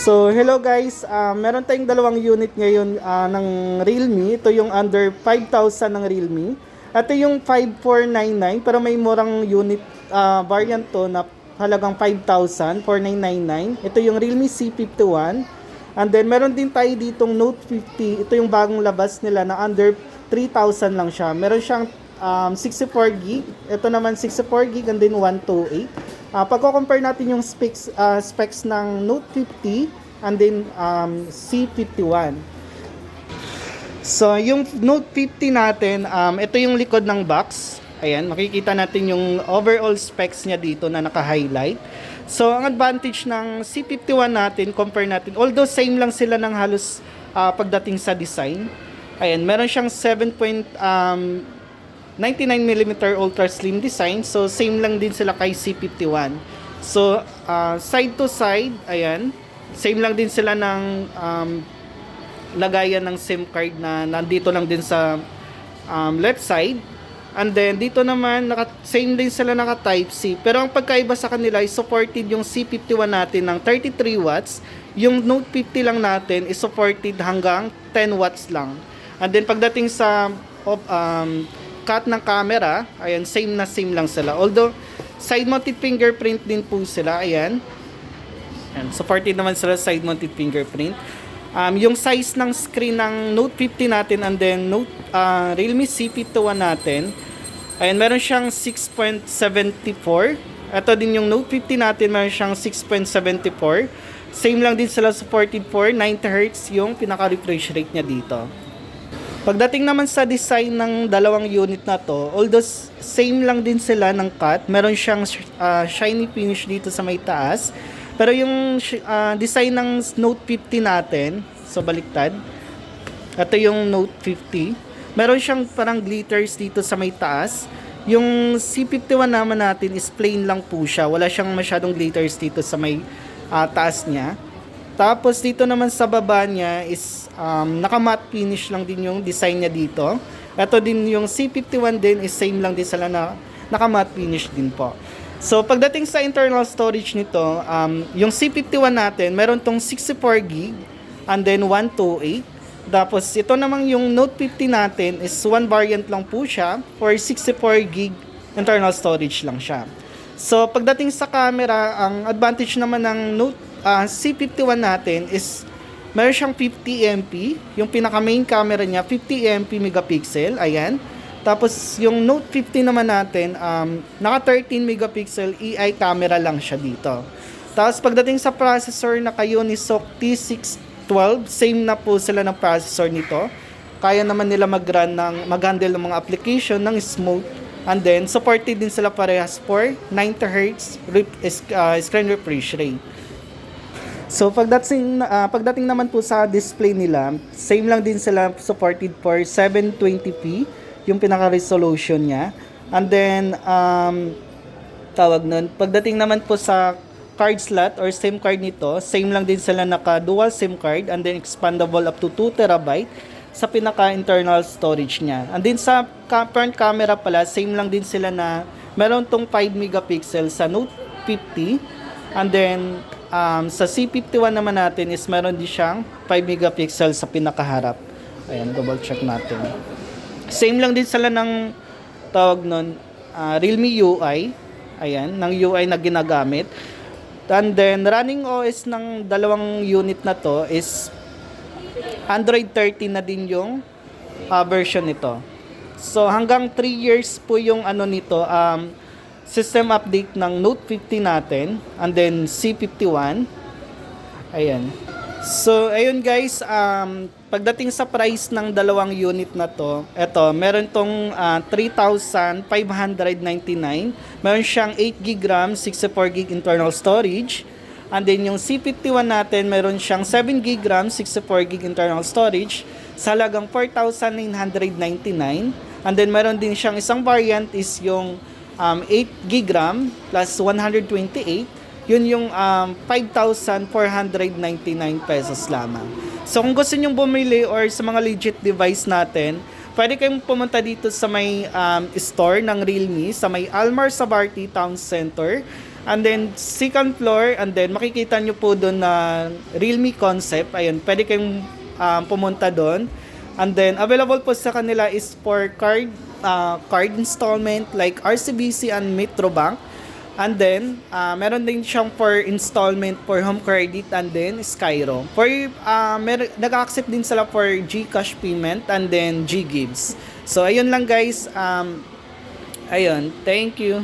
So, hello guys. Meron tayong dalawang unit ngayon ng Realme. Ito yung under 5,000 ng Realme. Ito yung 5499 pero may murang unit variant to na halagang 5,000, 4999. Ito yung Realme C51. And then meron din tayo ditong Note 50. Ito yung bagong labas nila na under 3,000 lang siya. Meron siyang 64 gig. Ito naman 64 gig and then 128. Pagko-compare natin yung specs ng Note 50 and then C51. So, yung Note 50 natin, ito yung likod ng box. Ayan, makikita natin yung overall specs niya dito na naka-highlight. So, ang advantage ng C51 natin, compare natin, although same lang sila ng halos pagdating sa design. Ayan, meron siyang 99mm ultra slim design. So, same lang din sila kay C51. So, side to side, ayan, same lang din sila ng lagayan ng SIM card na nandito lang din sa left side. And then, dito naman, same din sila naka Type-C. Pero ang pagkaiba sa kanila is supported yung C51 natin ng 33 watts. Yung Note 50 lang natin is supported hanggang 10 watts lang. And then, pagdating sa cut ng camera, ayan, same na same lang sila. Although, side-mounted fingerprint din po sila, ayan. And supported naman sila side-mounted fingerprint. Yung size ng screen ng Note 50 natin and then Realme C51 natin, ayan, meron siyang 6.74. Ito din yung Note 50 natin, meron siyang 6.74. Same lang din sila, supported for 90Hz yung pinaka-refresh rate niya dito. Pagdating naman sa design ng dalawang unit na to, although same lang din sila ng cut, meron siyang shiny finish dito sa may taas. Pero yung design ng Note 50 natin, so baliktad, ito yung Note 50. Meron siyang parang glitters dito sa may taas. Yung C51 naman natin is plain lang po siya. Wala siyang masyadong glitters dito sa may taas niya. Tapos dito naman sa baba niya is naka-matte finish lang din yung design niya dito. Ito din yung C51 din is same lang din sila na naka-matte finish din po. So, pagdating sa internal storage nito, yung C51 natin, meron tong 64 gig and then 128. Tapos, ito namang yung Note 50 natin is one variant lang po siya for 64 gig internal storage lang siya. So, pagdating sa camera, ang advantage naman ng Note C51 natin is meron siyang 50MP. Yung pinaka-main camera niya, 50MP megapixel. Ayan. Tapos, yung Note 50 naman natin, naka 13 megapixel EI camera lang siya dito. Tapos, pagdating sa processor, naka-Unisoc T612, same na po sila ng processor nito. Kaya naman nila mag-handle ng mga application ng smooth. And then, supported din sila parehas for 90Hz screen refresh rate. So, pagdating naman po sa display nila, same lang din sila, supported for 720p. Yung pinaka-resolution niya. And then, tawag nun, pagdating naman po sa card slot or SIM card nito, same lang din sila naka-dual SIM card and then expandable up to 2TB sa pinaka-internal storage niya. And then sa front camera pala, same lang din sila na meron tong 5 megapixel sa Note 50. And then, sa C51 naman natin is meron din siyang 5 megapixel sa pinakaharap. Ayan, double check natin. Same lang din sila ng tawag nun, Realme UI. Ayan, ng UI na ginagamit. And then, running OS ng dalawang unit na to is Android 13 na din yung version nito. So, hanggang 3 years po yung ano nito, system update ng Note 50 natin. And then, C51. Ayan. So, ayun guys, pagdating sa price ng dalawang unit na to, eto, meron tong 3,599. Meron siyang 8GB RAM, 64GB internal storage. And then yung C51 natin, meron siyang 7GB RAM, 64GB internal storage sa halagang 4,999. And then meron din siyang isang variant is yung 8GB RAM plus 128. Yun yung 5,499 pesos lamang. So kung gusto nyong bumili or sa mga legit device natin, pwede kayong pumunta dito sa may store ng Realme, sa may Almar Sabarti Town Center. And then, second floor, and then makikita nyo po doon na Realme Concept. Ayun, pwede kayong pumunta doon. And then, available po sa kanila is for card installment like RCBC and Metrobank. And then, meron din siyang for installment for home credit and then Skyro. Nag-accept din sila for GCash payment and then GGives. So, ayun lang guys. Ayun, thank you.